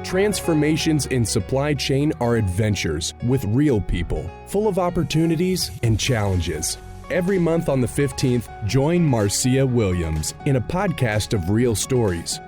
Transformations in supply chain are adventures with real people, full of opportunities and challenges. Every month on the 15th, join Marcia Williams in a podcast of real stories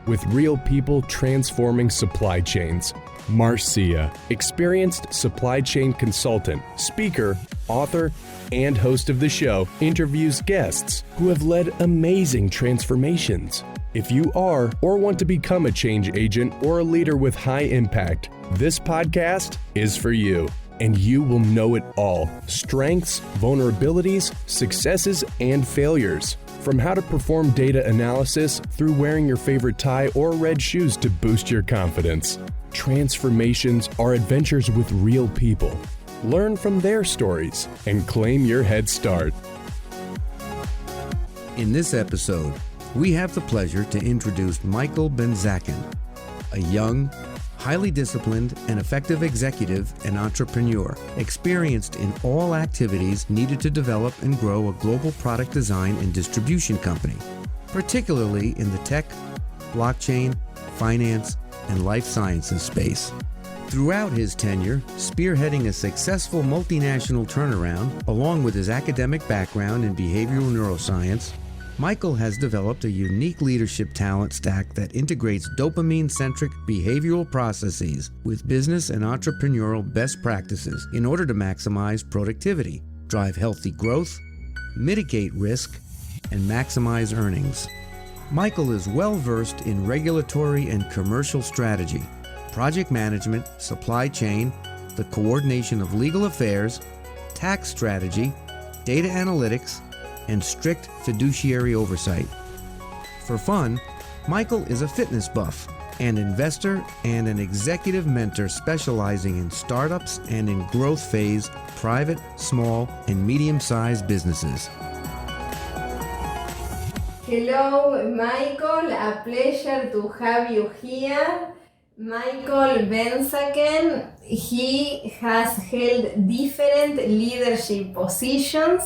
with real people transforming supply chains. Marcia, experienced supply chain consultant, speaker, author, and host of the show, interviews guests who have led amazing transformations. If you are or want to become a change agent or a leader with high impact, this podcast is for you. And you will know it all: strengths, vulnerabilities, successes, and failures. From how to perform data analysis through wearing your favorite tie or red shoes to boost your confidence. Transformations are adventures with real people. Learn from their stories and claim your head start. In this episode, we have the pleasure to introduce Michael Benzaken, a young, highly disciplined and effective executive and entrepreneur, experienced in all activities needed to develop and grow a global product design and distribution company, particularly in the tech, blockchain, finance, and life sciences space. Throughout his tenure, spearheading a successful multinational turnaround, along with his academic background in behavioral neuroscience, Michael has developed a unique leadership talent stack that integrates dopamine-centric behavioral processes with business and entrepreneurial best practices in order to maximize productivity, drive healthy growth, mitigate risk, and maximize earnings. Michael is well-versed in regulatory and commercial strategy, project management, supply chain, the coordination of legal affairs, tax strategy, data analytics, and strict fiduciary oversight. For fun, Michael is a fitness buff, an investor, and an executive mentor specializing in startups and in growth phase, private, small, and medium-sized businesses. Hello, Michael. A pleasure to have you here. Michael Benzaken, he has held different leadership positions.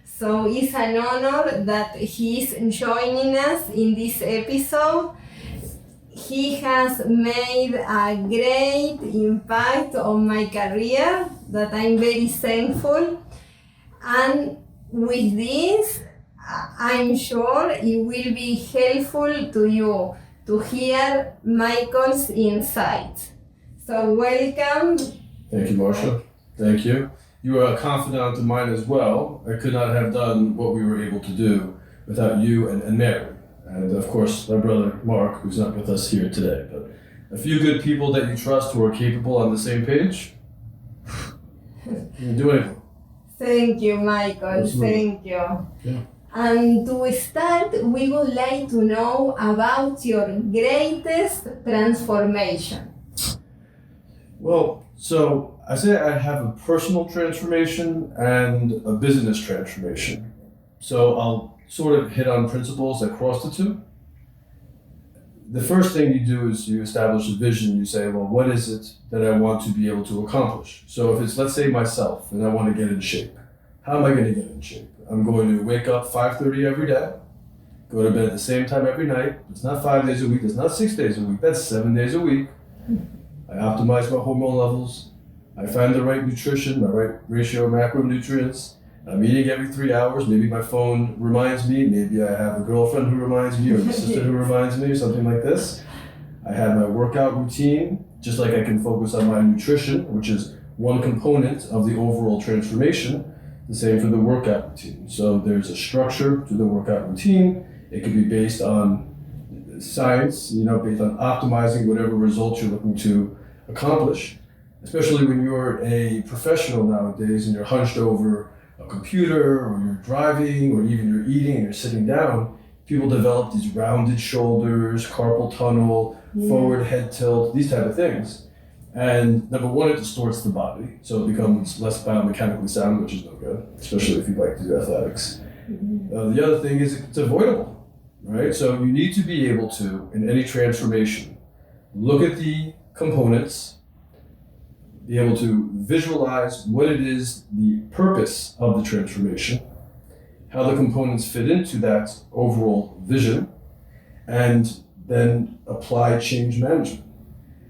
So it's an honor that he's joining us in this episode. He has made a great impact on my career that I'm very thankful. And with this, I'm sure it will be helpful to you to hear Michael's insights. So welcome. Thank you, Marcia. Thank you. You are a confidant of mine as well. I could not have done what we were able to do without you and Mary. And of course, my brother Mark, who's not with us here today. But a few good people that you trust who are capable on the same page, you can do anything. Thank you, Michael. Absolutely. Thank you. Yeah. And to start, we would like to know about your greatest transformation. Well, so I say I have a personal transformation and a business transformation. So I'll sort of hit on principles that cross the two. The first thing you do is you establish a vision. You say, well, what is it that I want to be able to accomplish? So if it's, let's say, myself, and I want to get in shape, how am I going to get in shape? I'm going to wake up 5:30 every day, go to bed at the same time every night. It's not 5 days a week, it's not 6 days a week, that's 7 days a week. I optimize my hormone levels. I find the right nutrition, my right ratio of macronutrients. I'm eating every 3 hours. Maybe my phone reminds me. Maybe I have a girlfriend who reminds me, or a sister who reminds me, or something like this. I have my workout routine, just like I can focus on my nutrition, which is one component of the overall transformation. The same for the workout routine. So there's a structure to the workout routine. It could be based on science, based on optimizing whatever results you're looking to accomplish. Especially when you're a professional nowadays and you're hunched over a computer, or you're driving, or even you're eating and you're sitting down, people develop these rounded shoulders, carpal tunnel, forward head tilt, these type of things. And number one, it distorts the body, so it becomes less biomechanically sound, which is no good, especially if you like to do athletics. The other thing is it's avoidable, right? So you need to be able to, in any transformation, look at the components, be able to visualize what it is, the purpose of the transformation, how the components fit into that overall vision, and then apply change management.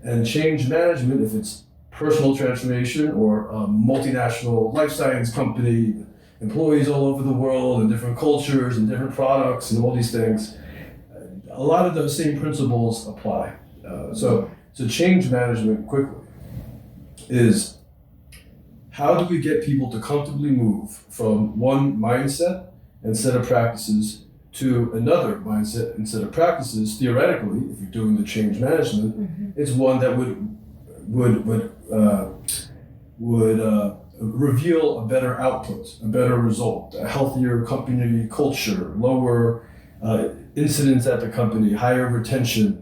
And change management, if it's personal transformation or a multinational life science company, employees all over the world and different cultures and different products and all these things, a lot of those same principles apply. So change management quickly is, how do we get people to comfortably move from one mindset and set of practices to another mindset and set of practices? Theoretically, if you're doing the change management, it's one that would reveal a better output, a better result, a healthier company culture, lower incidents at the company, higher retention,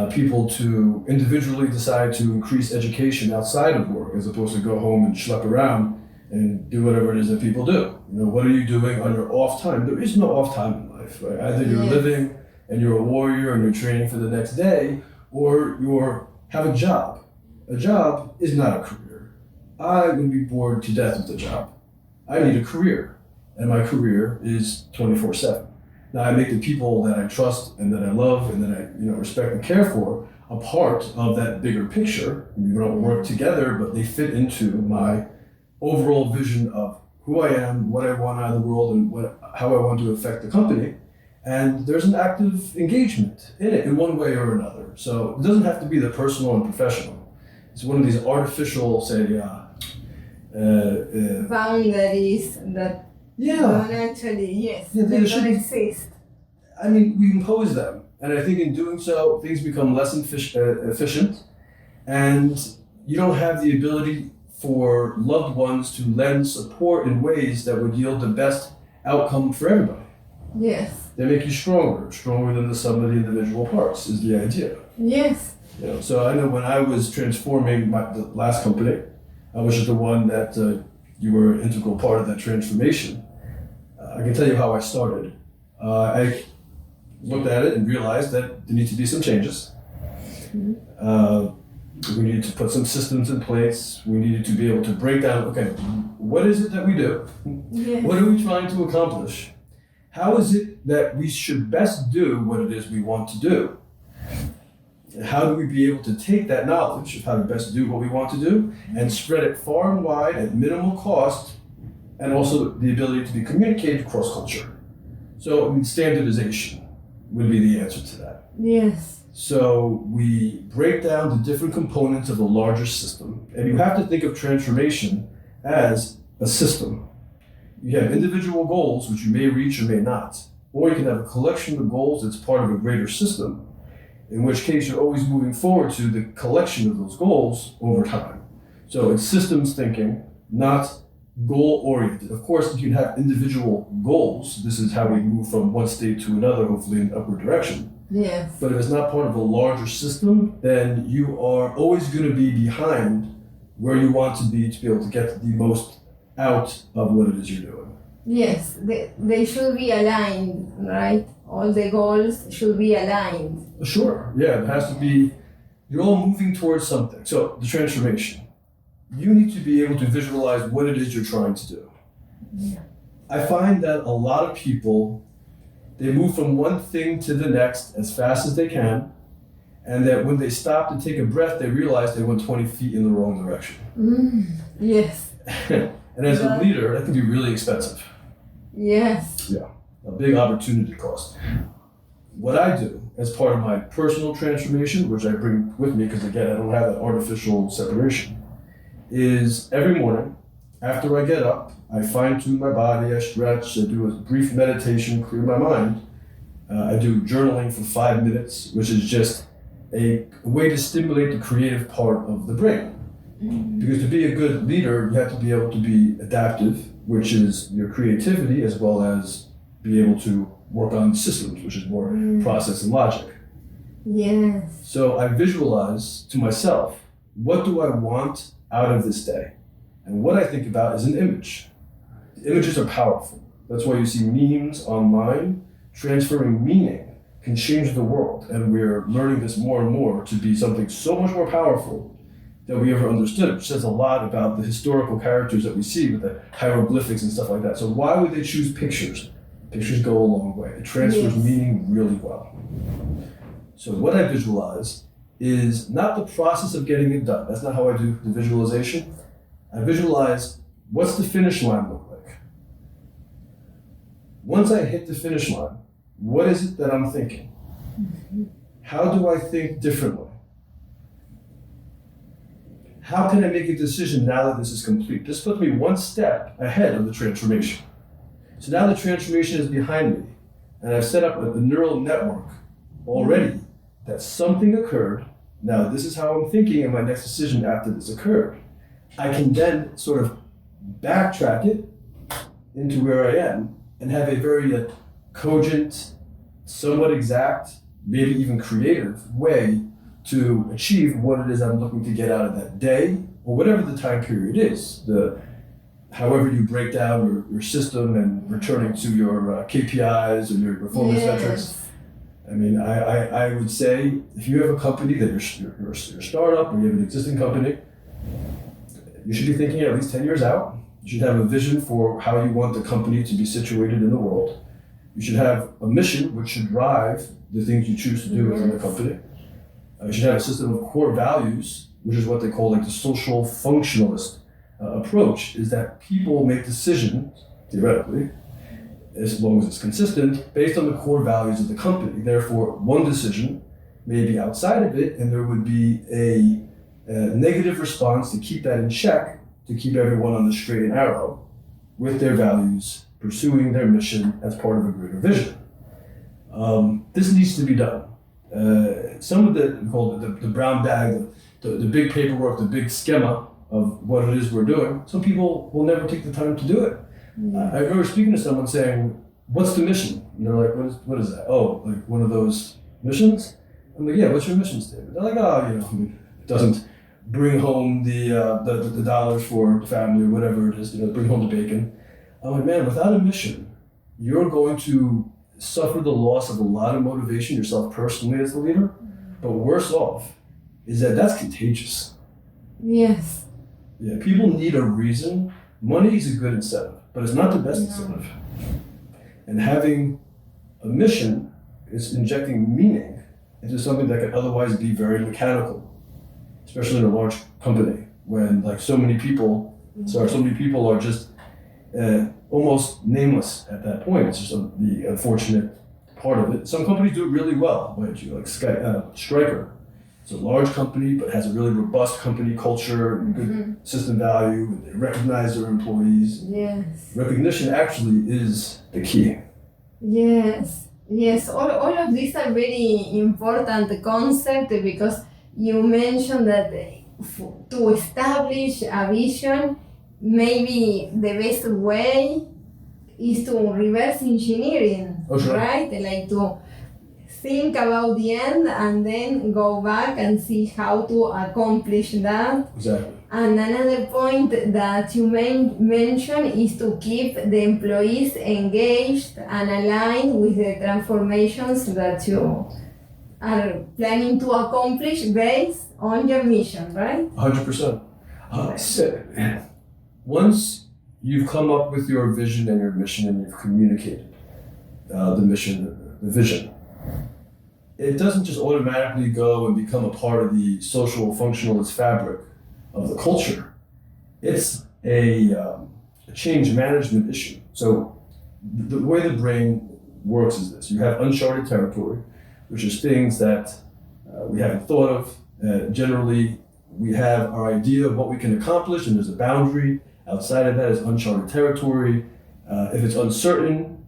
people to individually decide to increase education outside of work as opposed to go home and schlep around and do whatever it is that people do. What are you doing on your off time? There is no off time in life, right? Either you're living and you're a warrior and you're training for the next day, or you have a job. A job is not a career. I would be bored to death with a job. I need a career, and my career is 24/7. Now I make the people that I trust and that I love and that I respect and care for a part of that bigger picture. We don't work together, but they fit into my overall vision of who I am, what I want out of the world, and how I want to affect the company. And there's an active engagement in it in one way or another. So it doesn't have to be the personal and professional. It's one of these artificial, boundaries that don't actually, they don't exist. I mean, we impose them. And I think in doing so, things become less efficient. And you don't have the ability for loved ones to lend support in ways that would yield the best outcome for everybody. Yes. They make you stronger than the sum of the individual parts is the idea. Yes. So I know when I was transforming the last company, I was just the one that you were an integral part of that transformation. I can tell you how I started. I looked at it and realized that there need to be some changes. We needed to put some systems in place. We needed to be able to break down, okay, what is it that we do? Yes. What are we trying to accomplish? How is it that we should best do what it is we want to do? And how do we be able to take that knowledge of how to best do what we want to do and spread it far and wide at minimal cost, and also the ability to be communicated cross-culture? So standardization would be the answer to that. Yes. So we break down the different components of a larger system, and you have to think of transformation as a system. You have individual goals, which you may reach or may not, or you can have a collection of goals that's part of a greater system, in which case you're always moving forward to the collection of those goals over time. So it's systems thinking, not goal-oriented. Of course, you can have individual goals. This is how we move from one state to another, hopefully in an upward direction. Yes. But if it's not part of a larger system, then you are always going to be behind where you want to be able to get the most out of what it is you're doing. Yes, they should be aligned, right? All the goals should be aligned. Sure, yeah, it has to be, you're all moving towards something. So the transformation, you need to be able to visualize what it is you're trying to do. Yeah. I find that a lot of people, they move from one thing to the next as fast as they can, and that when they stop to take a breath, they realize they went 20 feet in the wrong direction. Yes. And as a leader, that can be really expensive. Yes. Yeah, a big opportunity cost. What I do as part of my personal transformation, which I bring with me, because again, I don't have that artificial separation, is every morning, after I get up, I fine-tune my body, I stretch, I do a brief meditation, clear my mind. I do journaling for 5 minutes, which is just a way to stimulate the creative part of the brain. Because to be a good leader, you have to be able to be adaptive, which is your creativity, as well as be able to work on systems, which is more process and logic. Yes. So I visualize to myself, what do I want out of this day? And what I think about is an image. Images are powerful. That's why you see memes online. Transferring meaning can change the world. And we're learning this more and more to be something so much more powerful than we ever understood, which says a lot about the historical characters that we see with the hieroglyphics and stuff like that. So why would they choose pictures? Pictures go a long way. It transfers meaning really well. So what I visualize is not the process of getting it done. That's not how I do the visualization. I visualize what's the finish line look like. Once I hit the finish line, what is it that I'm thinking? How do I think differently? How can I make a decision now that this is complete? This puts me one step ahead of the transformation. So now the transformation is behind me, and I've set up a neural network already that something occurred. Now this is how I'm thinking in my next decision after this occurred. I can then sort of backtrack it into where I am and have a very cogent, somewhat exact, maybe even creative way to achieve what it is I'm looking to get out of that day or whatever the time period is. However you break down your system and returning to your KPIs and your performance metrics. I mean, I would say if you have a company that you're a startup or you have an existing company, you should be thinking at least 10 years out. You should have a vision for how you want the company to be situated in the world. You should have a mission which should drive the things you choose to do within the company. You should have a system of core values, which is what they call like the social functionalist approach, is that people make decisions, theoretically, as long as it's consistent, based on the core values of the company. Therefore, one decision may be outside of it, and there would be a negative response to keep that in check, to keep everyone on the straight and narrow with their values, pursuing their mission as part of a greater vision. This needs to be done. Some of the brown bag, the big paperwork, the big schema of what it is we're doing, some people will never take the time to do it. I remember speaking to someone saying, "What's the mission?" And they're like, what is that? Oh, like one of those missions? I'm like, yeah, what's your mission statement? They're like, it doesn't bring home the dollars for the family or whatever it is, bring home the bacon. I'm like, man, without a mission, you're going to suffer the loss of a lot of motivation yourself personally as the leader. But worse off is that's contagious. Yes. Yeah, people need a reason. Money is a good incentive, but it's not the best incentive. And having a mission is injecting meaning into something that could otherwise be very mechanical, especially in a large company when so many people are just almost nameless at that point. It's just the unfortunate part of it. Some companies do it really well, like Stryker. It's a large company, but has a really robust company culture and good system value, and they recognize their employees. Yes. Recognition actually is the key. Yes. All of these are very important concepts because you mentioned that to establish a vision, maybe the best way is to reverse engineering, right? Like to think about the end and then go back and see how to accomplish that. Exactly. And another point that you mentioned is to keep the employees engaged and aligned with the transformations that you are planning to accomplish based on your mission, right? 100%. Once you've come up with your vision and your mission and you've communicated the mission, the vision, it doesn't just automatically go and become a part of the social functionalist fabric of the culture. It's a change management issue. So the way the brain works is this. You have uncharted territory, which is things that we haven't thought of. Generally, we have our idea of what we can accomplish, and there's a boundary. Outside of that is uncharted territory. If it's uncertain,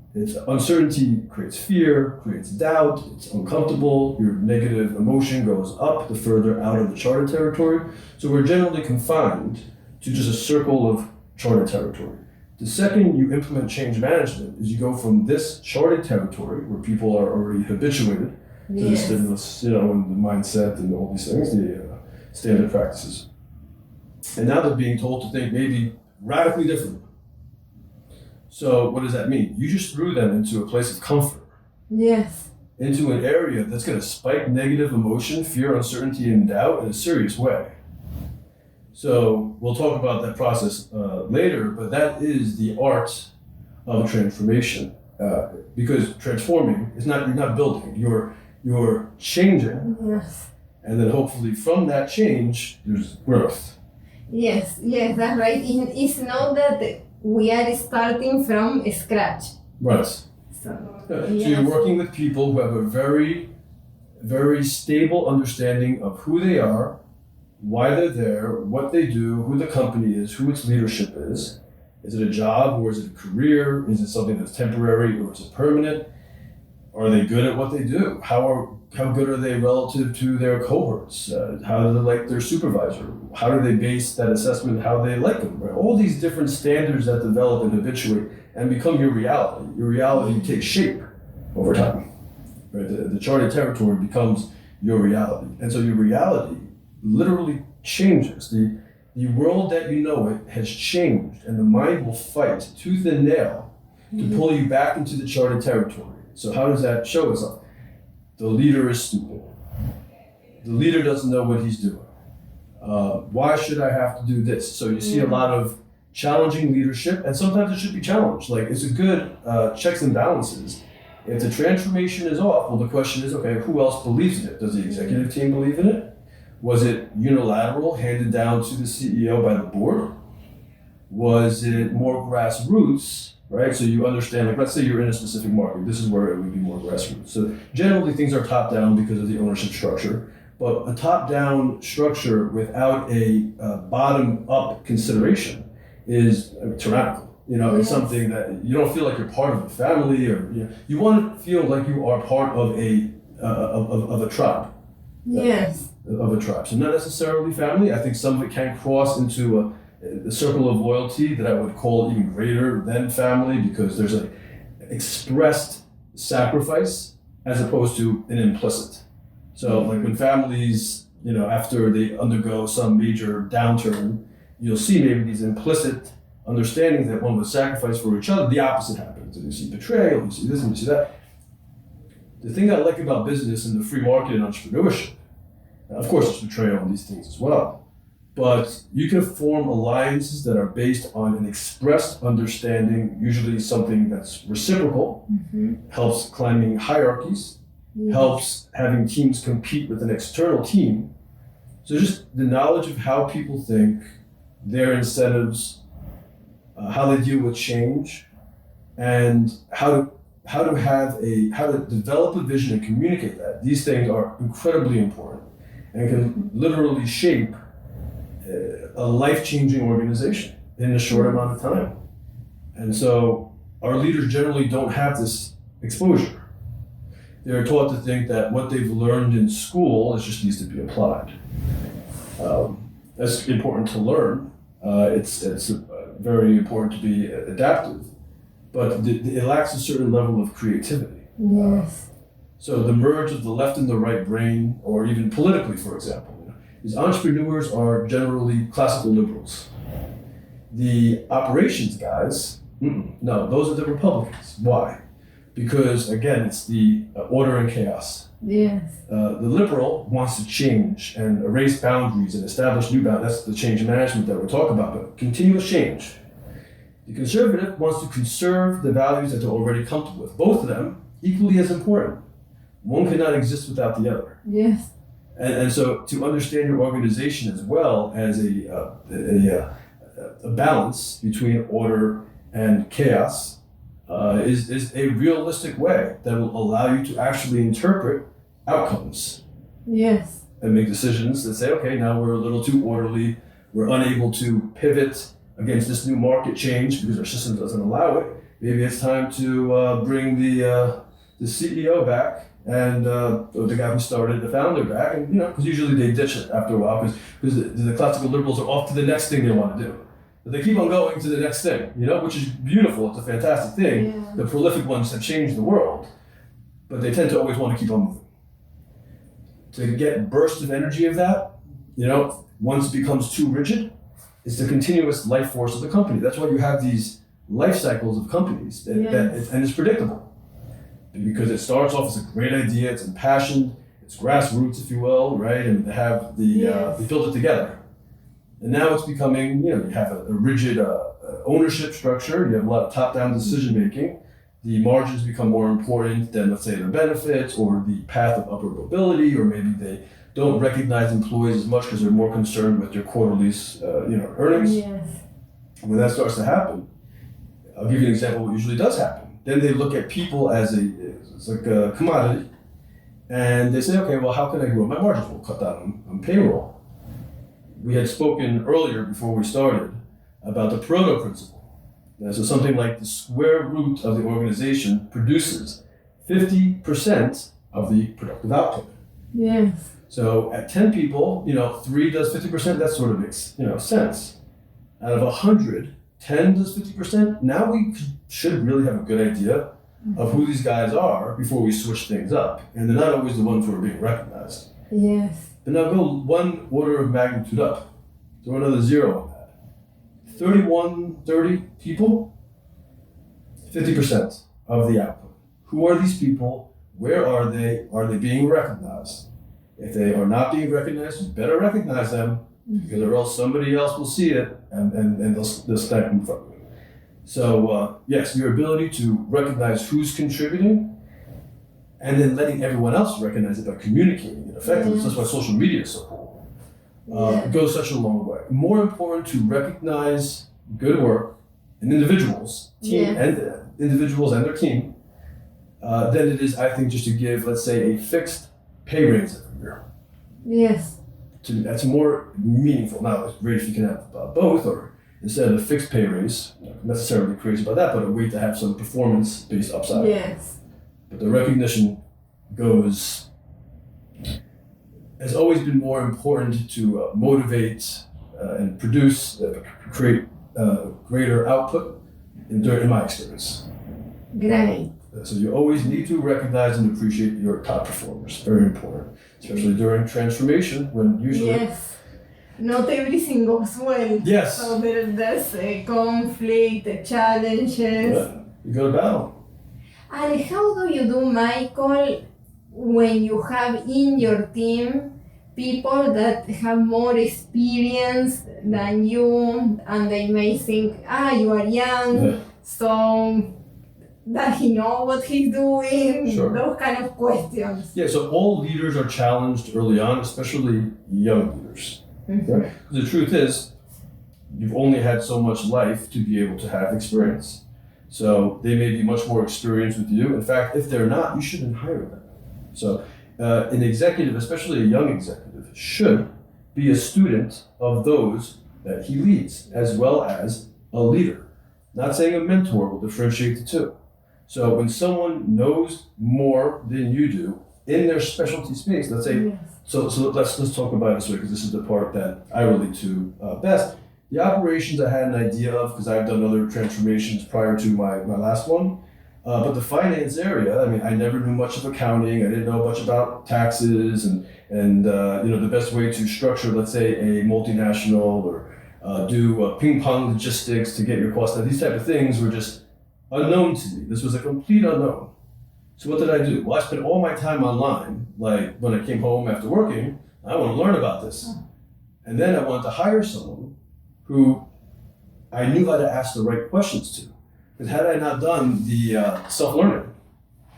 uncertainty creates fear, creates doubt, it's uncomfortable, your negative emotion goes up the further out of the charted territory. So we're generally confined to just a circle of charted territory. The second you implement change management is you go from this charted territory where people are already habituated to the stimulus, and the mindset and all these things, the standard practices. And now they're being told to think maybe radically differently. So what does that mean? You just threw them into a place of comfort. Yes. Into an area that's going to spike negative emotion, fear, uncertainty, and doubt in a serious way. So we'll talk about that process later, but that is the art of transformation. Because transforming is you're not building, you're You're changing. Yes. And then hopefully from that change, there's growth. Yes, that's right. It's not that we are starting from scratch. Right. So, So yes. you're working with people who have a very, very stable understanding of who they are, why they're there, what they do, who the company is, who its leadership is. Is it a job or is it a career? Is it something that's temporary or is it permanent? Are they good at what they do? How good are they relative to their cohorts? How do they like their supervisor? How do they base that assessment? How they like them? Right? All these different standards that develop and habituate and become your reality. Your reality takes shape over time. Right? The charted territory becomes your reality, and so your reality literally changes. The world that you know it has changed, and the mind will fight tooth and nail to pull you back into the charted territory. So how does that show itself? The leader is stupid. The leader doesn't know what he's doing. Why should I have to do this? So you see a lot of challenging leadership, and sometimes it should be challenged. Like, it's a good checks and balances. If the transformation is off, well, the question is, okay, who else believes in it? Does the executive team believe in it? Was it unilateral, handed down to the CEO by the board? Was it more grassroots? Right, so you understand, like, let's say you're in a specific market, this is where it would be more grassroots. So generally things are top-down because of the ownership structure, but a top-down structure without a bottom-up consideration is tyrannical. It's something that you don't feel like you're part of a family, or you want to feel like you are part of a tribe. Yes. Of a tribe. So not necessarily family. I think some of it can cross into a circle of loyalty that I would call even greater than family, because there's an expressed sacrifice as opposed to an implicit. So like when families, after they undergo some major downturn, you'll see maybe these implicit understandings that one would sacrifice for each other. The opposite happens. And you see betrayal, you see this and you see that. The thing I like about business and the free market and entrepreneurship, of course there's betrayal and these things as well, but you can form alliances that are based on an expressed understanding, usually something that's reciprocal, helps climbing hierarchies, helps having teams compete with an external team. So just the knowledge of how people think, their incentives, how they deal with change, and how to develop a vision and communicate that. These things are incredibly important and can literally shape a life-changing organization in a short amount of time. And so our leaders generally don't have this exposure. They're taught to think that what they've learned in school just needs to be applied. That's important to learn. It's very important to be adaptive, but it lacks a certain level of creativity. Yes. So the merge of the left and the right brain, or even politically, for example, these entrepreneurs are generally classical liberals. The operations guys, no, those are the Republicans. Why? Because again, it's the order and chaos. Yes. The liberal wants to change and erase boundaries and establish new boundaries. That's the change management that we're talking about, but continuous change. The conservative wants to conserve the values that they're already comfortable with. Both of them equally as important. One cannot exist without the other. Yes. And so to understand your organization as well as a balance between order and chaos is a realistic way that will allow you to actually interpret outcomes. Yes. And make decisions that say, okay, now we're a little too orderly, we're unable to pivot against this new market change because our system doesn't allow it. Maybe it's time to bring the CEO back and the guy who started, the founder, back, and because usually they ditch it after a while because the classical liberals are off to the next thing they want to do. But they keep on going to the next thing, which is beautiful. It's a fantastic thing. Yeah. The prolific ones have changed the world, but they tend to always want to keep on moving. To get bursts of energy of that, once it becomes too rigid, it's the continuous life force of the company. That's why you have these life cycles of companies, and it's predictable. Because it starts off as a great idea, it's impassioned, it's grassroots, if you will, right? And they have they build it together. And now it's becoming, you have a rigid ownership structure, you have a lot of top-down decision-making, the margins become more important than, let's say, the benefits or the path of upward mobility, or maybe they don't recognize employees as much because they're more concerned with their quarterly, earnings. Yes. When that starts to happen, I'll give you an example of what usually does happen. Then they look at people as it's like a commodity, and they say, okay, well, how can I grow my margins? We'll cut down on payroll. We had spoken earlier before we started about the Pareto principle. So something like the square root of the organization produces 50% of the productive output. Yes. So at 10 people, 3 does 50%, that sort of makes, sense. Out of 100, 10 does 50%. Now we should really have a good idea of who these guys are before we switch things up. And they're not always the ones who are being recognized. Yes. But now go one order of magnitude up. Throw another 0 on that. 30 people, 50% of the output. Who are these people? Where are they? Are they being recognized? If they are not being recognized, you better recognize them, because or else somebody else will see it and they'll step in front of you. So yes, your ability to recognize who's contributing and then letting everyone else recognize it by communicating it effectively. That's why social media is so cool. It goes such a long way. More important to recognize good work in individuals, individuals and their team, than it is, I think, just to give, let's say, a fixed pay raise every year. Yes. That's more meaningful. Now, it's great if you can have both, or instead of a fixed pay raise, not necessarily crazy about that, but a way to have some performance-based upside. Yes. But the recognition has always been more important to motivate and produce, create greater output in my experience. Great. So you always need to recognize and appreciate your top performers. Very important, especially during transformation, when usually... Yes. Not everything goes well. Yes. So there's a conflict, challenges. Yeah, you go to battle. And how do you do, Michael, when you have in your team people that have more experience than you, and they may think, you are young, so does he know what he's doing? Sure. Those kind of questions. Yeah, so all leaders are challenged early on, especially young leaders. Right? The truth is, you've only had so much life to be able to have experience. So they may be much more experienced with you. In fact, if they're not, you shouldn't hire them. So an executive, especially a young executive, should be a student of those that he leads, as well as a leader. Not saying a mentor will differentiate the two. So when someone knows more than you do in their specialty space, let's say, so let's talk about it this way, because this is the part that I relate to best. The operations I had an idea of, because I've done other transformations prior to my last one. But the finance area, I never knew much of accounting. I didn't know much about taxes and the best way to structure, let's say, a multinational, or do ping pong logistics to get your costs down. These type of things were just unknown to me. This was a complete unknown. So what did I do? Well, I spent all my time online. Like when I came home after working, I want to learn about this. And then I wanted to hire someone who I knew how to ask the right questions to. Because had I not done the self-learning,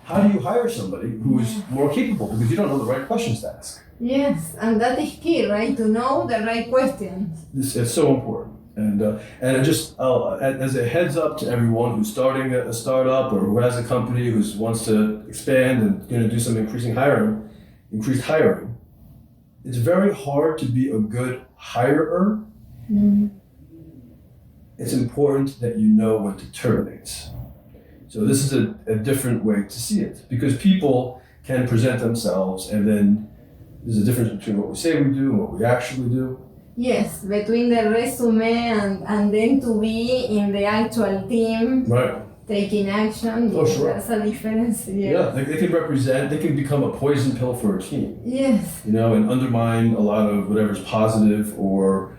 how do you hire somebody who is more capable? Because you don't know the right questions to ask. Yes, and that is key, right? To know the right questions. It's so important. And as a heads up to everyone who's starting a startup or who has a company who wants to expand and going to do some increased hiring, it's very hard to be a good hirer. It's important that you know when to terminate. So this is a different way to see it, because people can present themselves, and then there's a difference between what we say we do and what we actually do. Yes, between the resume and then to be in the actual team, right, taking action. Oh, sure. There's a difference. Yes. Yeah, they can become a poison pill for a team. Yes. And undermine a lot of whatever's positive, or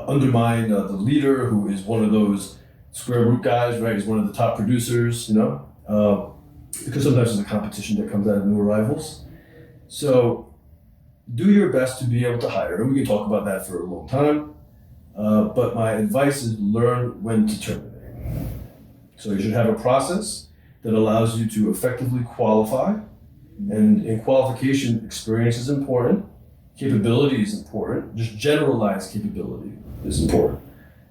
undermine the leader who is one of those square root guys, right? He's one of the top producers, because sometimes there's a competition that comes out of new arrivals. So do your best to be able to hire, and we can talk about that for a long time. But my advice is learn when to terminate. So you should have a process that allows you to effectively qualify. And in qualification, experience is important, capability is important, just generalized capability is important.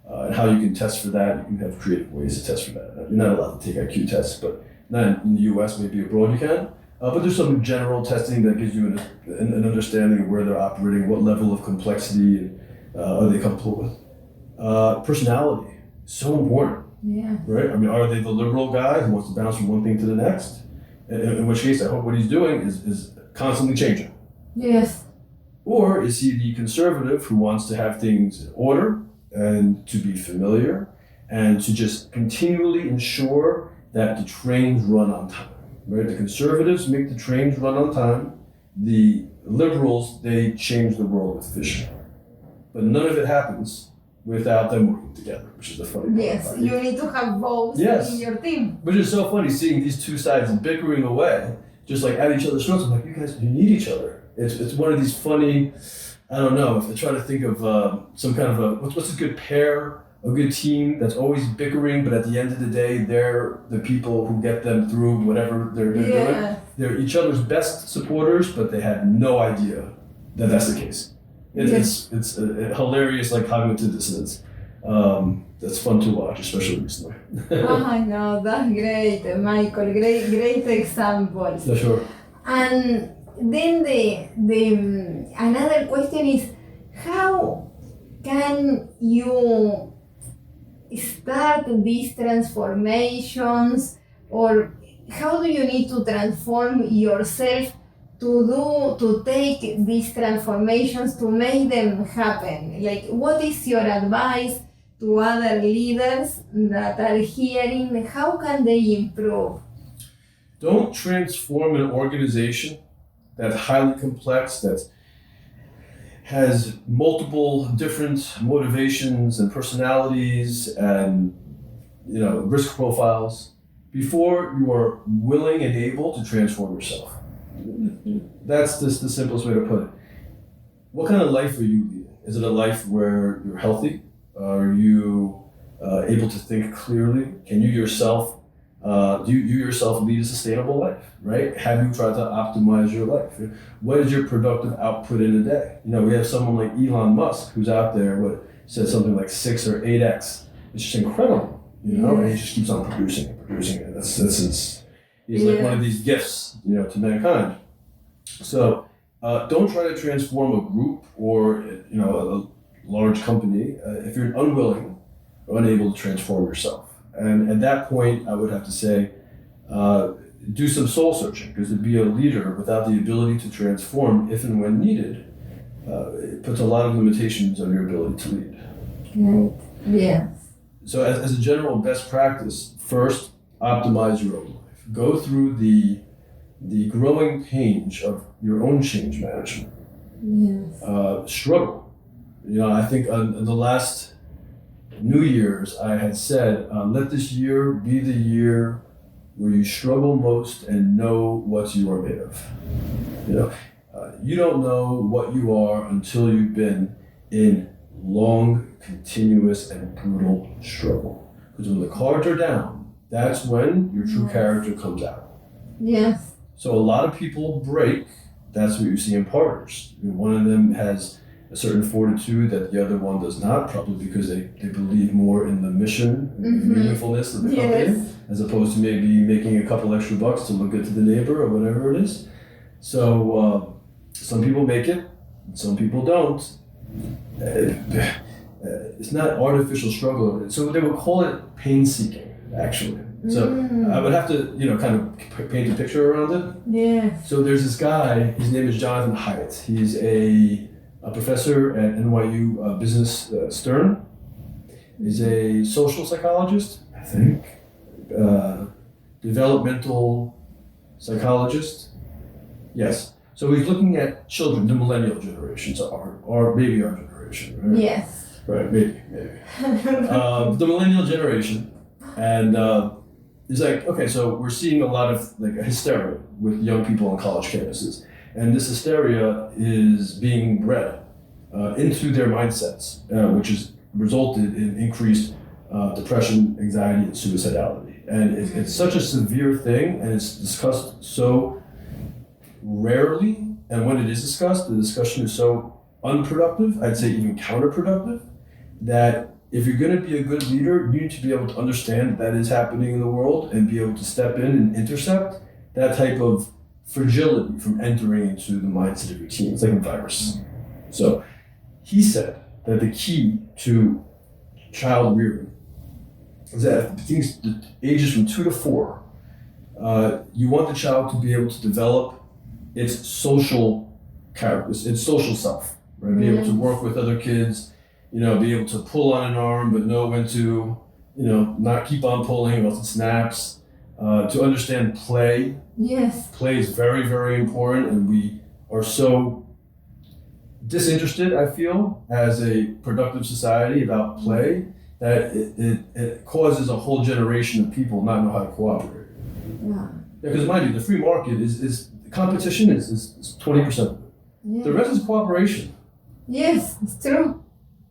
And how you can test for that, you can have creative ways to test for that. You're not allowed to take IQ tests, but not in the US, maybe abroad you can. But there's some general testing that gives you an understanding of where they're operating, what level of complexity are they comfortable with. Personality, so important. Yeah. Right? I mean, are they the liberal guy who wants to bounce from one thing to the next? In which case, I hope what he's doing is constantly changing. Yes. Or is he the conservative who wants to have things in order and to be familiar and to just continually ensure that the trains run on time? Right? The conservatives make the trains run on time. The liberals, they change the world with vision. But none of it happens without them working together, which is the funny part. Yes, you need to have both Yes. in your team. Which is so funny, seeing these two sides bickering away, just like at each other's throats. I'm like, you guys, you need each other. It's one of these funny, I don't know, if I try to think of some kind of what's a good pair, a good team that's always bickering, but at the end of the day, they're the people who get them through whatever they're doing. They're each other's best supporters, but they have no idea that that's the case. It's a hilarious, like, cognitive dissonance. That's fun to watch, especially recently. I know, that's great, Michael. Great examples. Yeah, sure. And then the another question is, how can you start these transformations, or how do you need to transform yourself to take these transformations, to make them happen? Like, what is your advice to other leaders that are hearing? How can they improve? Don't transform an organization that's highly complex, that has multiple different motivations and personalities and risk profiles before you are willing and able to transform yourself. That's just the simplest way to put it. What kind of life are you leading? Is it a life where you're healthy? Are you able to think clearly? Can you yourself do you yourself lead a sustainable life, right? Have you tried to optimize your life? What is your productive output in a day? We have someone like Elon Musk who's out there, said something like 6 or 8x. It's just incredible, and he just keeps on producing it. That's he's like one of these gifts, to mankind. So don't try to transform a group or, a large company if you're unwilling or unable to transform yourself. And at that point, I would have to say, do some soul searching, because to be a leader without the ability to transform if and when needed, it puts a lot of limitations on your ability to lead. Right. Yes. So as a general best practice, first, optimize your own life. Go through the growing pains of your own change management. Yes. Struggle. I think on the last New Year's, I had said, let this year be the year where you struggle most and know what you are made of. You don't know what you are until you've been in long, continuous, and brutal struggle. Because when the cards are down, that's when your true character comes out. Yes. So a lot of people break. That's what you see in partners. One of them has a certain fortitude that the other one does not, probably because they believe more in the mission and the meaningfulness of the company, as opposed to maybe making a couple extra bucks to look good to the neighbor or whatever it is. So some people make it, and some people don't. It's not artificial struggle. So they would call it pain-seeking, actually. So I would have to, kind of paint a picture around it. Yeah. So there's this guy, his name is Jonathan Haidt. He's a professor at NYU Business Stern. He's a social psychologist, I think, developmental psychologist. Yes. So he's looking at children, the millennial generation, so our maybe our generation, right? Yes. Right, maybe. The millennial generation, and he's like, okay, so we're seeing a lot of hysteria with young people on college campuses. And this hysteria is being bred into their mindsets, which has resulted in increased depression, anxiety, and suicidality. And it's such a severe thing, and it's discussed so rarely. And when it is discussed, the discussion is so unproductive, I'd say even counterproductive, that if you're going to be a good leader, you need to be able to understand that is happening in the world and be able to step in and intercept that type of fragility from entering into the mindset of your team. It's like a virus. So he said that the key to child rearing is that at the ages from 2 to 4, you want the child to be able to develop its social characters, its social self, right? Be able to work with other kids, be able to pull on an arm, but know when to, not keep on pulling or else it snaps. To understand play. Yes. Play is very, very important, and we are so disinterested, I feel, as a productive society about play, that it causes a whole generation of people not know how to cooperate. Yeah. Because mind you, the free market is competition is 20% of it. Yeah. The rest is cooperation. Yes, it's true.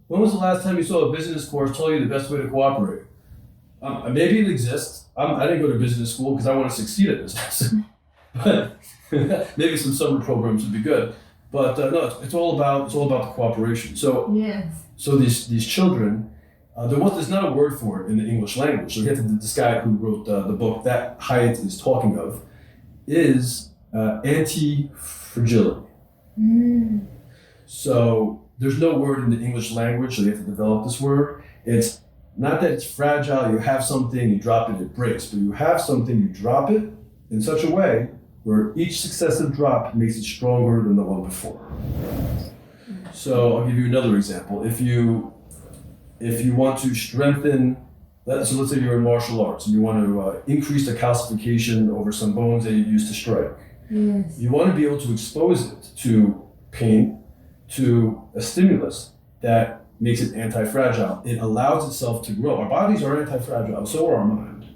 When was the last time you saw a business course tell you the best way to cooperate? Maybe it exists. I didn't go to business school because I want to succeed at business. But maybe some summer programs would be good. But no, it's all about the cooperation. So yes. So these children, there's not a word for it in the English language. So this guy who wrote the book that Hyatt is talking of is anti-fragility. Mm. So there's no word in the English language, so you have to develop this word. It's not that it's fragile, you have something, you drop it, it breaks, but you have something, you drop it in such a way where each successive drop makes it stronger than the one before. So I'll give you another example. If you want to strengthen, let's say you're in martial arts and you want to increase the calcification over some bones that you use to strike. Yes. You want to be able to expose it to pain, to a stimulus that makes it anti-fragile. It allows itself to grow. Our bodies are anti-fragile, so are our mind,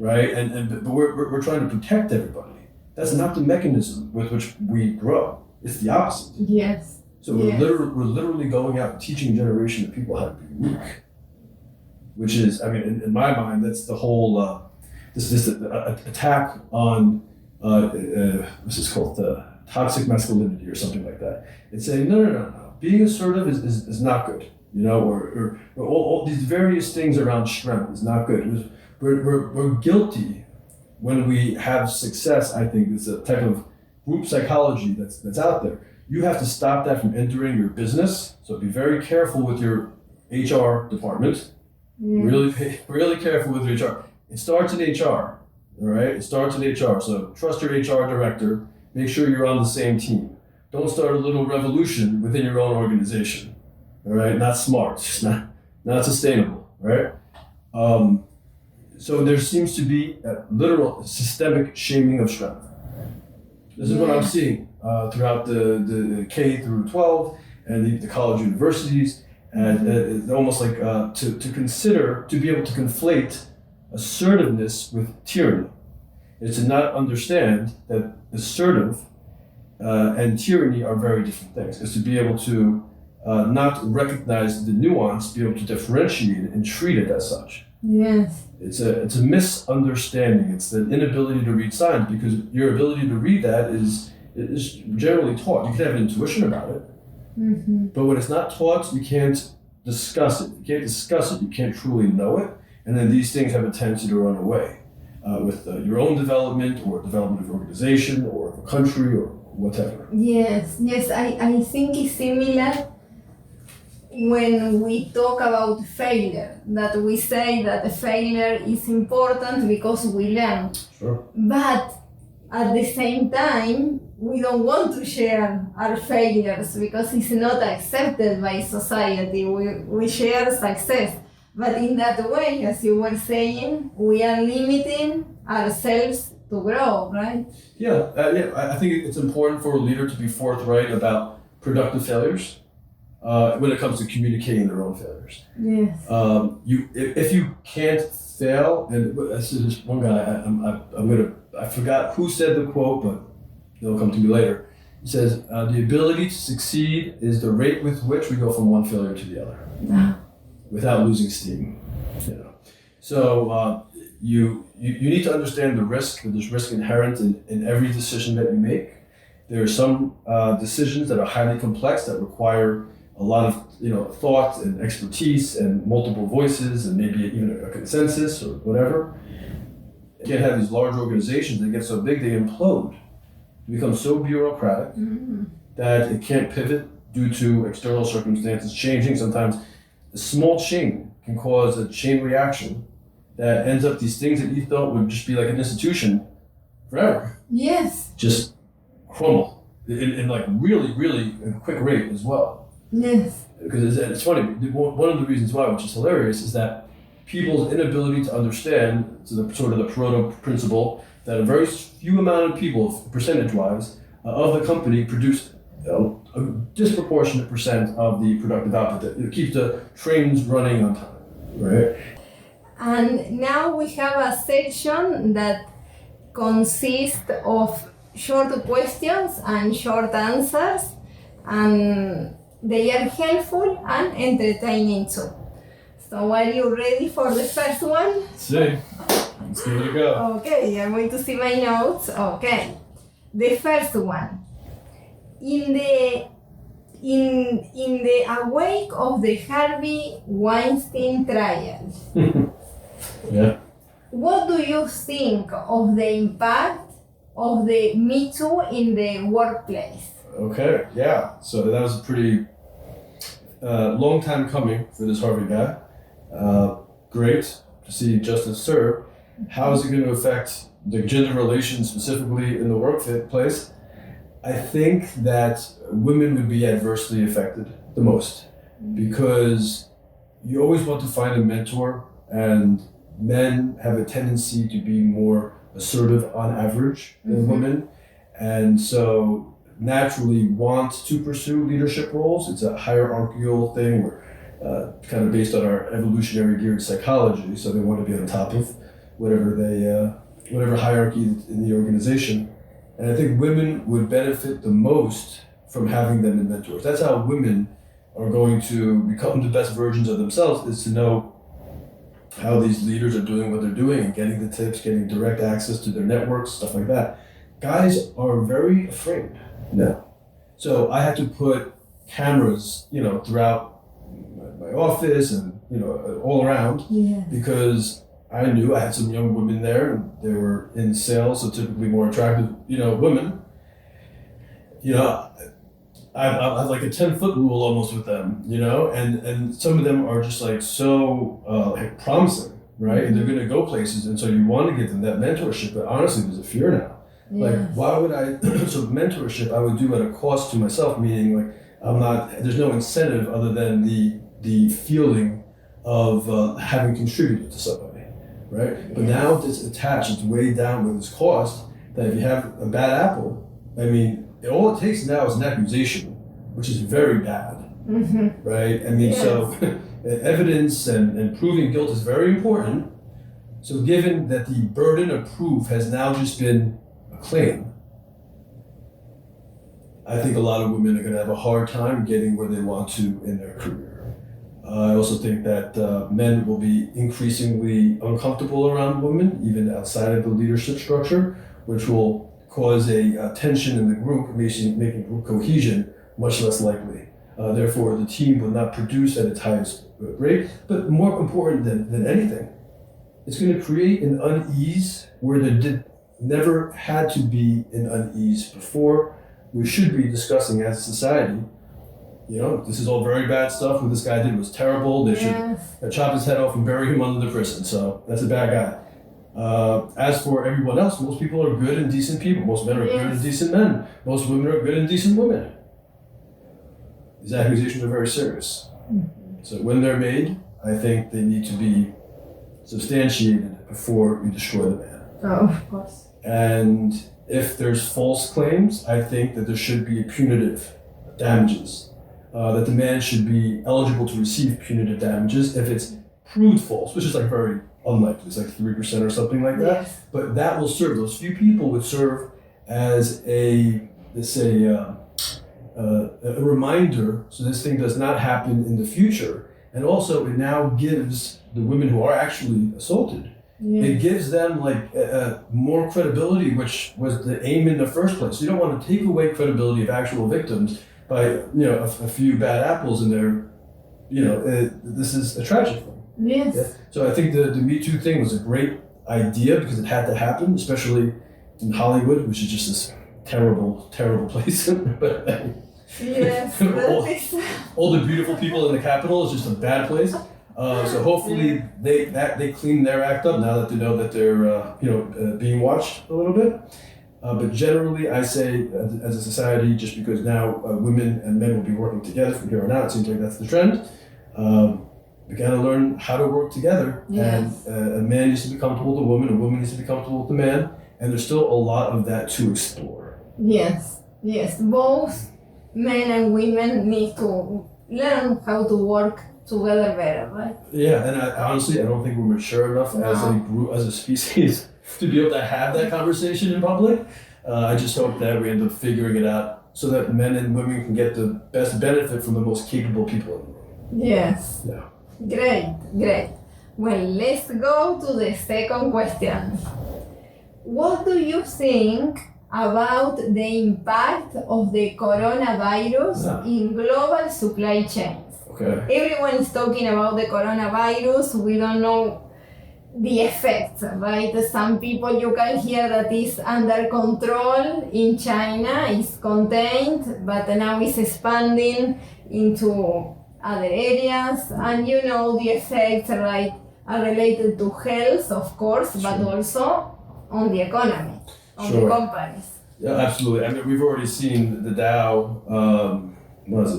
right? But we're trying to protect everybody. That's not the mechanism with which we grow. It's the opposite. Yes. So we're literally going out and teaching a generation of people how to be weak, which is, in my mind, that's the whole this attack on what's this called, toxic masculinity or something like that. It's saying no. Being assertive is not good. Or all these various things around strength is not good. We're guilty when we have success. I think it's a type of group psychology that's out there. You have to stop that from entering your business. So be very careful with your HR department. Yes. Really careful with your HR. It starts in HR. All right, it starts in HR. So trust your HR director. Make sure you're on the same team. Don't start a little revolution within your own organization. All right, not smart. It's not sustainable. Right. So there seems to be a literal systemic shaming of strength. This is what I'm seeing throughout the K through 12 and the college universities, and almost like to be able to conflate assertiveness with tyranny. It's to not understand that assertive and tyranny are very different things. It's to be able to not recognize the nuance, be able to differentiate it and treat it as such. Yes. It's a misunderstanding. It's the inability to read signs, because your ability to read that is generally taught. You can have an intuition about it, but when it's not taught, you can't discuss it. You can't discuss it. You can't truly know it. And then these things have a tendency to run away with your own development or development of an organization or of a country or whatever. Yes, I think it's similar when we talk about failure, that we say that failure is important because we learn. Sure. But at the same time, we don't want to share our failures because it's not accepted by society. We share success. But in that way, as you were saying, we are limiting ourselves to grow, right? Yeah, I think it's important for a leader to be forthright about productive failures when it comes to communicating their own failures. Yes. If you can't fail, and this is one guy, I forgot who said the quote, but it'll come to me later. He says, the ability to succeed is the rate with which we go from one failure to the other. Without losing steam, So you need to understand the risk. That there's risk inherent in every decision that you make. There are some decisions that are highly complex that require a lot of thought and expertise and multiple voices and maybe even a consensus or whatever. You can't have these large organizations that get so big they implode, become so bureaucratic that it can't pivot due to external circumstances changing. Sometimes a small change can cause a chain reaction that ends up these things that you thought would just be like an institution forever. Yes. Just crumble in like really, really a quick rate as well. Yes. Because it's funny, one of the reasons why, which is hilarious, is that people's inability to understand the Pareto principle that a very few amount of people, percentage-wise, of the company produce a disproportionate percent of the productive output. It keeps the trains running on time, right? And now we have a section that consists of short questions and short answers, and they are helpful and entertaining too. So are you ready for the first one? See, let's give it a go. Okay, I'm going to see my notes. Okay, the first one. In the wake of the Harvey Weinstein trial, Yeah. what do you think of the impact of the Me Too in the workplace? Okay, yeah. So that was a pretty long time coming for this Harvey guy. Great to see justice served. How is it going to affect the gender relations specifically in the workplace? I think that women would be adversely affected the most because you always want to find a mentor, and men have a tendency to be more assertive on average than women, and so naturally want to pursue leadership roles. It's a hierarchical thing where kind of based on our evolutionary geared psychology, so they want to be on top of whatever hierarchy in the organization. And I think women would benefit the most from having them as mentors. That's how women are going to become the best versions of themselves, is to know how these leaders are doing what they're doing and getting the tips, getting direct access to their networks, stuff like that. Guys are very afraid now. So I had to put cameras, throughout my office and, all around, because I knew I had some young women there, and they were in sales, so typically more attractive, women. I have like a 10-foot rule almost with them, and some of them are just like so promising, right? And they're going to go places, and so you want to give them that mentorship, but honestly, there's a fear now. Like, why would I, so mentorship I would do at a cost to myself, meaning like there's no incentive other than the feeling of having contributed to somebody. Right? But now it's attached, it's weighed down with this cost, that if you have a bad apple, all it takes now is an accusation, which is very bad, right? So evidence and proving guilt is very important. So given that the burden of proof has now just been a claim, I think a lot of women are going to have a hard time getting where they want to in their career. I also think that men will be increasingly uncomfortable around women, even outside of the leadership structure, which will cause a tension in the group, making group cohesion much less likely. Therefore, the team will not produce at its highest rate. But more important than anything, it's going to create an unease where there never had to be an unease before. We should be discussing as a society, this is all very bad stuff. What this guy did was terrible. They should chop his head off and bury him under the prison. So that's a bad guy. As for everyone else, most people are good and decent people. Most men are good and decent men. Most women are good and decent women. These accusations are very serious. So when they're made, I think they need to be substantiated before you destroy the man. Oh, of course. And if there's false claims, I think that there should be punitive damages. That the man should be eligible to receive punitive damages if it's proved false, which is like very unlikely. It's like 3% or something like that. Yes. But that will serve, those few people would serve as a reminder, so this thing does not happen in the future. And also it now gives the women who are actually assaulted It gives them like more credibility, which was the aim in the first place. You don't want to take away credibility of actual victims by a few bad apples in there. This is a tragic thing. Yes. Yeah? So I think the Me Too thing was a great idea because it had to happen, especially in Hollywood, which is just this terrible, terrible place. Yes. all the beautiful people in the capital is just a bad place. So hopefully they clean their act up now that they know that they're being watched a little bit. But generally, I say as a society, just because now women and men will be working together from here on out, it seems like that's the trend. We gotta learn how to work together. Yes. And a man needs to be comfortable with a woman needs to be comfortable with a man, and there's still a lot of that to explore. Yes. Both men and women need to learn how to work together better, right? Yeah, and honestly, I don't think we're mature enough as a species to be able to have that conversation in public. I just hope that we end up figuring it out so that men and women can get the best benefit from the most capable people in the world. Yes. Yeah. Great. Well, let's go to the second question. What do you think about the impact of the coronavirus in global supply chains? Okay. Everyone is talking about the coronavirus. We don't know the effects, right? Some people you can hear that is under control in China, is contained, but now it's expanding into other areas, and the effects, right, are related to health, of course, but also on the economy, on the companies. Yeah, absolutely. I mean, we've already seen the Dow,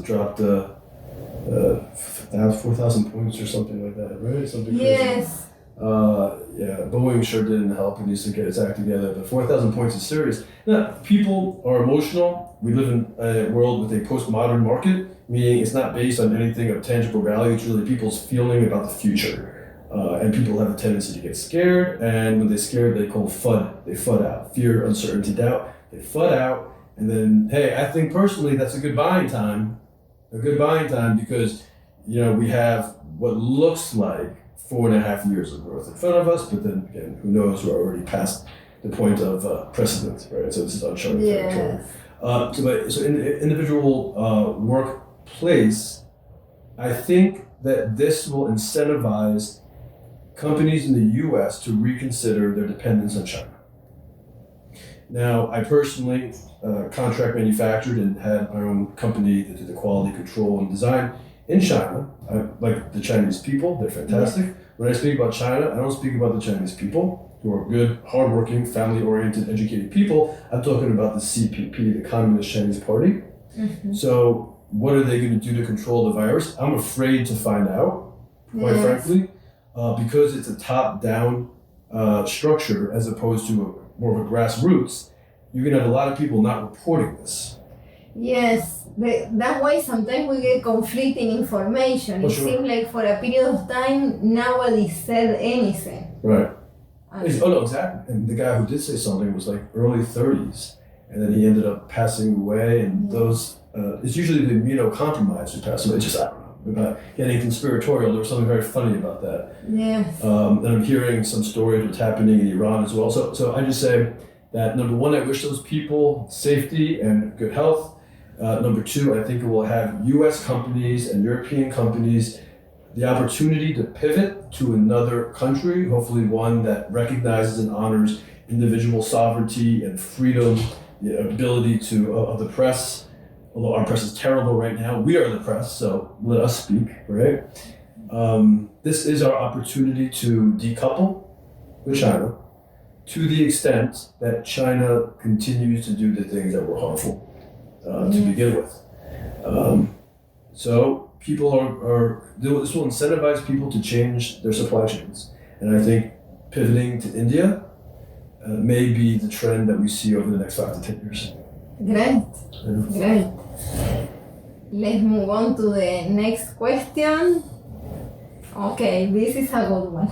dropped 4,000 points or something like that, right? Something crazy. Yes. Boeing sure didn't help. It needs to get its act together, but 4,000 points is serious. Now, people are emotional. We live in a world with a postmodern market, meaning it's not based on anything of tangible value. It's really people's feeling about the future. And people have a tendency to get scared, and when they're scared, they call FUD. They FUD out. Fear, uncertainty, doubt. They FUD out, and then, hey, I think personally that's a good buying time. Because, we have what looks like 4.5 years of growth in front of us, but then again, who knows, we're already past the point of precedent, right? So this is uncharted territory. So in the individual workplace, I think that this will incentivize companies in the US to reconsider their dependence on China. Now, I personally contract manufactured and had my own company that did the quality control and design in China. I like the Chinese people, they're fantastic. When I speak about China, I don't speak about the Chinese people, who are good, hardworking, family-oriented, educated people. I'm talking about the CPP, the Communist Chinese Party. Mm-hmm. So what are they going to do to control the virus? I'm afraid to find out, quite frankly, because it's a top-down structure as opposed to more of a grassroots. You're going to have a lot of people not reporting this. Yes, that's why sometimes we get conflicting information. It seems like for a period of time, nobody said anything. Right. No, exactly. And the guy who did say something was like early 30s, and then he ended up passing away, and those, it's usually the immunocompromised who pass away. Just, I don't know, about getting conspiratorial. There was something very funny about that. Yes. And I'm hearing some stories of what's happening in Iran as well. So I just say that, number one, I wish those people safety and good health. Number two, I think it will have U.S. companies and European companies the opportunity to pivot to another country, hopefully one that recognizes and honors individual sovereignty and freedom, the ability of the press. Although our press is terrible right now, we are the press, so let us speak, right? This is our opportunity to decouple with China to the extent that China continues to do the things that were harmful. To begin with. So people this will incentivize people to change their supply chains. And I think pivoting to India may be the trend that we see over the next 5 to 10 years. Great. Let's move on to the next question. Okay, this is a good one.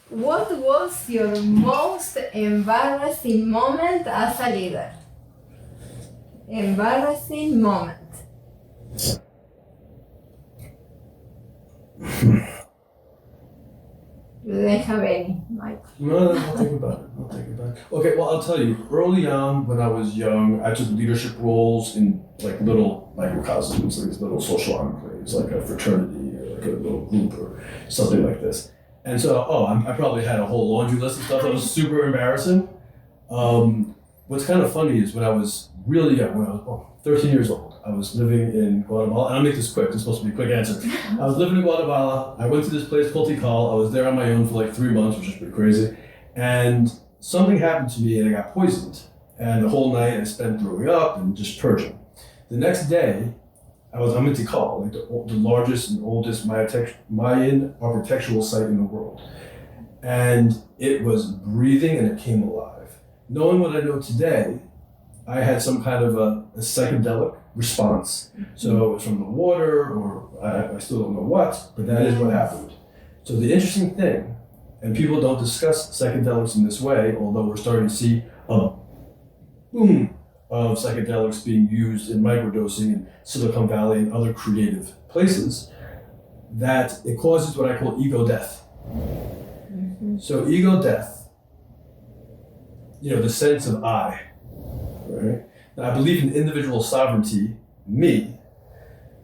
What was your most embarrassing moment as a leader? Embarrassing moment. You didn't have any, Mike. No, I'll think about it. Okay, well, I'll tell you. Early on, when I was young, I took leadership roles in like little microcosms, like these little social enclaves, like a fraternity or like a little group or something like this. And so, I probably had a whole laundry list of stuff that was super embarrassing. What's kind of funny is when I was really young, when I was 13 years old, I was living in Guatemala, and I'll make this quick, this is supposed to be a quick answer. I was living in Guatemala, I went to this place called Tikal, I was there on my own for like 3 months, which is pretty crazy, and something happened to me and I got poisoned. And the whole night I spent throwing up and just purging. The next day, I'm in Tikal, like the largest and oldest Mayan architectural site in the world. And it was breathing and it came alive. Knowing what I know today, I had some kind of a psychedelic response. So it's from the water, or I still don't know what, but that is what happened. So the interesting thing, and people don't discuss psychedelics in this way, although we're starting to see a boom of psychedelics being used in microdosing in Silicon Valley and other creative places, that it causes what I call ego death. So ego death, the sense of I, right? Now, I believe in individual sovereignty, me,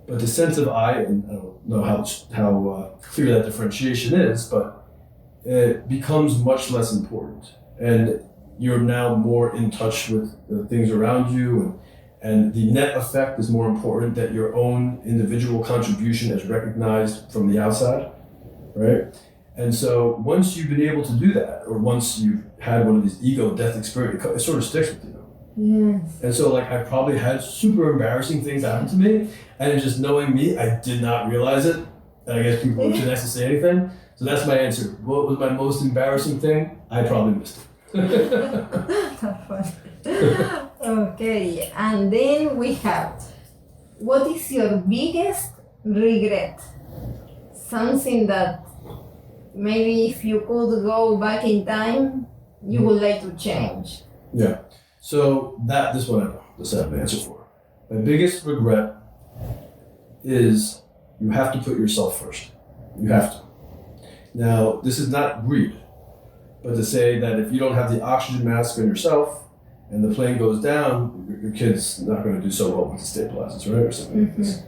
but the sense of I, and I don't know how clear that differentiation is, but it becomes much less important. And you're now more in touch with the things around you, and the net effect is more important than your own individual contribution is recognized from the outside, right? And so once you've been able to do that, or once you've had one of these ego death experiences, it sort of sticks with you. Yes. And so I probably had super embarrassing things happen to me, and just knowing me, I did not realize it. And I guess people were too nice to say anything. So that's my answer. What was my most embarrassing thing? I probably missed it. Okay, and then we have, what is your biggest regret? Something that maybe if you could go back in time, you would like to change. Yeah. So this one I know. This I have an answer for. My biggest regret is you have to put yourself first. You have to. Now, this is not greed, but to say that if you don't have the oxygen mask on yourself and the plane goes down, your kid's not going to do so well once it stabilizes, right? Or something like this.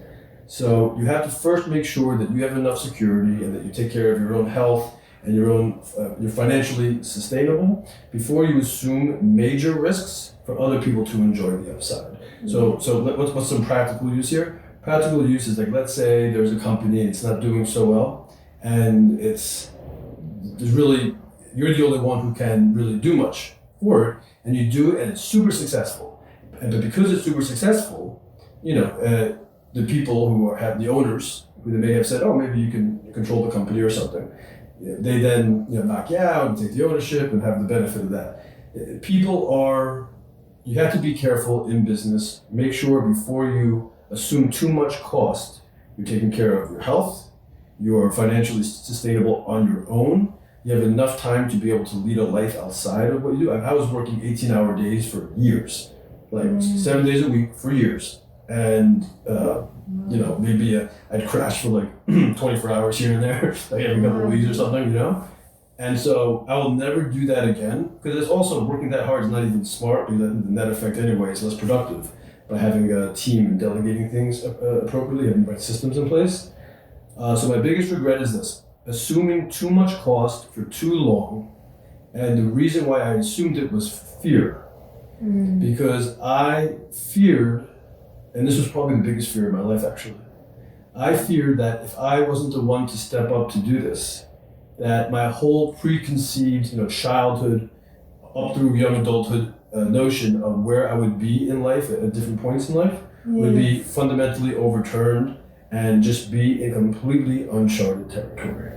So you have to first make sure that you have enough security and that you take care of your own health and you're financially sustainable before you assume major risks for other people to enjoy the upside. So what's some practical use here? Practical use is like, let's say there's a company and it's not doing so well, and you're the only one who can really do much for it, and you do it and it's super successful. But because it's super successful, the people who have the owners, who they may have said, maybe you can control the company or something, they then knock you out and take the ownership and have the benefit of that. You have to be careful in business. Make sure before you assume too much cost, you're taking care of your health, you're financially sustainable on your own, you have enough time to be able to lead a life outside of what you do. I was working 18-hour days for years, 7 days a week for years. And maybe I'd crash for 24 hours here and there, every couple of weeks or something, And so I will never do that again, because it's also working that hard is not even smart, because the net effect anyway is less productive by having a team and delegating things appropriately, having the right systems in place. So my biggest regret is this: assuming too much cost for too long, and the reason why I assumed it was fear, because I feared. And this was probably the biggest fear of my life, actually. I feared that if I wasn't the one to step up to do this, that my whole preconceived, childhood up through young adulthood notion of where I would be in life at different points in life would be fundamentally overturned and just be in completely uncharted territory,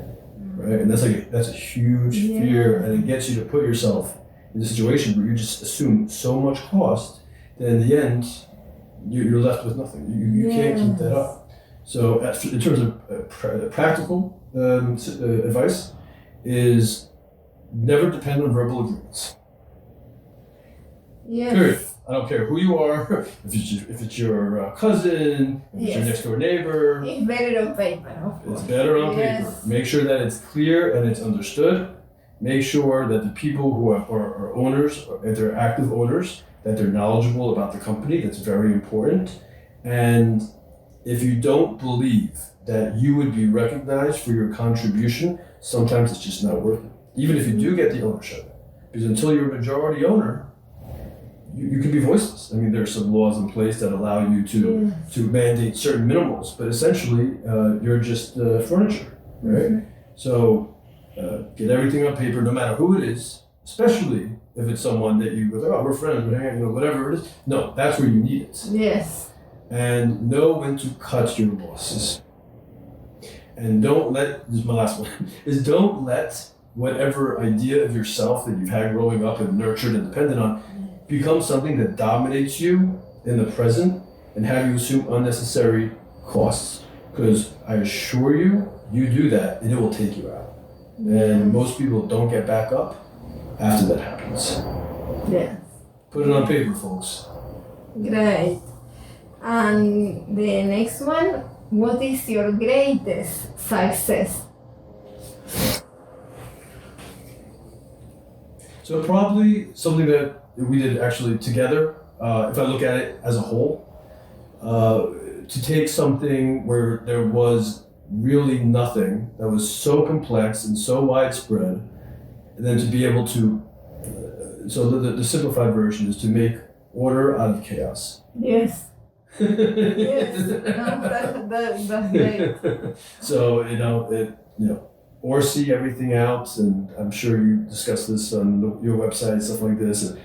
right? And that's a huge fear, and it gets you to put yourself in a situation where you just assume so much cost that in the end, you're left with nothing. You can't keep that up. So in terms of practical advice is never depend on verbal agreements. Yes. Period. I don't care who you are, if it's your cousin, if it's your next door neighbor. It's better on paper, of course. It's better on paper. Make sure that it's clear and it's understood. Make sure that the people who are owners, if they're active owners, that they're knowledgeable about the company. That's very important. And if you don't believe that you would be recognized for your contribution, sometimes it's just not worth it. Even if you do get the ownership. Because until you're a majority owner, you can be voiceless. I mean, there are some laws in place that allow you to mandate certain minimals, but essentially you're just furniture, right? Mm-hmm. So get everything on paper, no matter who it is, especially if it's someone that you go, oh, we're friends, whatever it is. No, that's where you need it. Yes. And know when to cut your losses. And don't let, this is my last one, is don't let whatever idea of yourself that you've had growing up and nurtured and depended on become something that dominates you in the present and have you assume unnecessary costs. Because I assure you, you do that and it will take you out. And most people don't get back up after that happens. Yes. Put it on paper, folks. Great. And the next one, what is your greatest success? So probably something that we did actually together, if I look at it as a whole, to take something where there was really nothing that was so complex and so widespread, and then to be able to, so the simplified version is to make order out of chaos. Yes. Yes. No, that's great. So, or see everything out, and I'm sure you discussed this on your website, stuff like this, and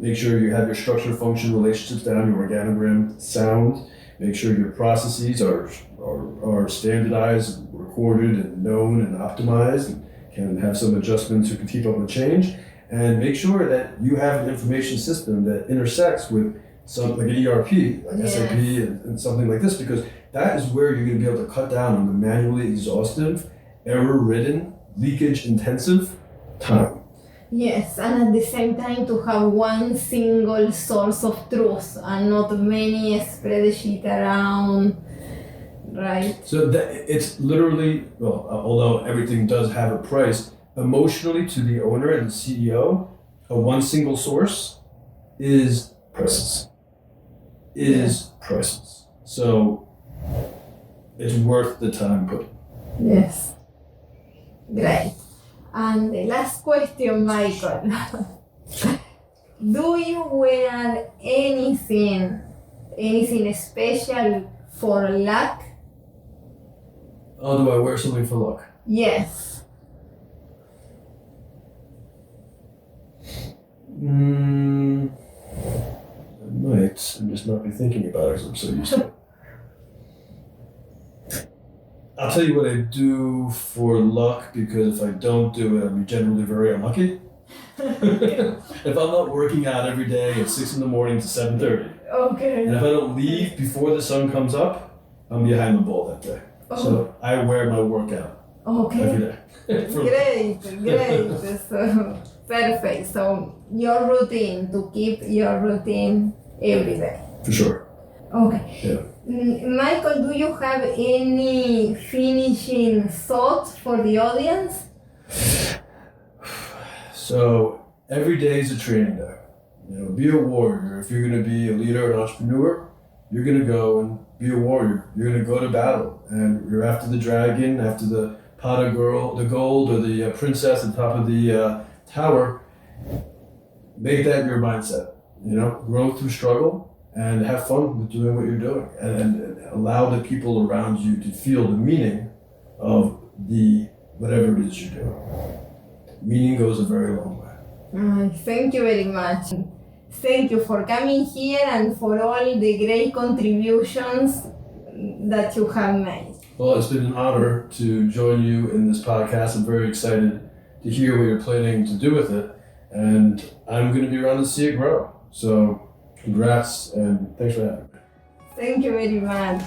make sure you have your structure, function, relationships down, your organogram sound, make sure your processes are standardized, and recorded, and known, and optimized, and can have some adjustments to keep up with change, and make sure that you have an information system that intersects with something like an ERP, like SAP, and something like this, because that is where you're going to be able to cut down on the manually exhaustive, error-ridden, leakage-intensive time. Yes, and at the same time to have one single source of truth and not many spreadsheets around, right? So it's literally, well, although everything does have a price, emotionally to the owner and the CEO, a one single source is priceless. Priceless. So it's worth the time put. Yes. Great. And the last question, Michael. Do you wear anything special for luck? Oh, do I wear something for luck? Yes. I might. I'm just not be thinking about it because I'm so used to it. I'll tell you what I do for luck, because if I don't do it, I'm generally very unlucky. If I'm not working out every day at 6 a.m. to 7:30, okay. And if I don't leave before the sun comes up, I'm behind the ball that day. Oh. So I wear my workout every day. Great. So, perfect. So your routine, to keep your routine every day. For sure. Okay. Yeah. Michael, do you have any finishing thoughts for the audience? So every day is a training day. Be a warrior. If you're going to be a leader, an entrepreneur, you're going to go and be a warrior. You're going to go to battle, and you're after the dragon, after the pot of the gold, or the princess at the top of the tower. Make that your mindset. Grow through struggle. And have fun with doing what you're doing, and allow the people around you to feel the meaning of whatever it is you're doing. Meaning goes a very long way. Thank you very much. Thank you for coming here and for all the great contributions that you have made. Well, it's been an honor to join you in this podcast. I'm very excited to hear what you're planning to do with it, and I'm going to be around to see it grow. So congrats, and thanks for having me. Thank you very much.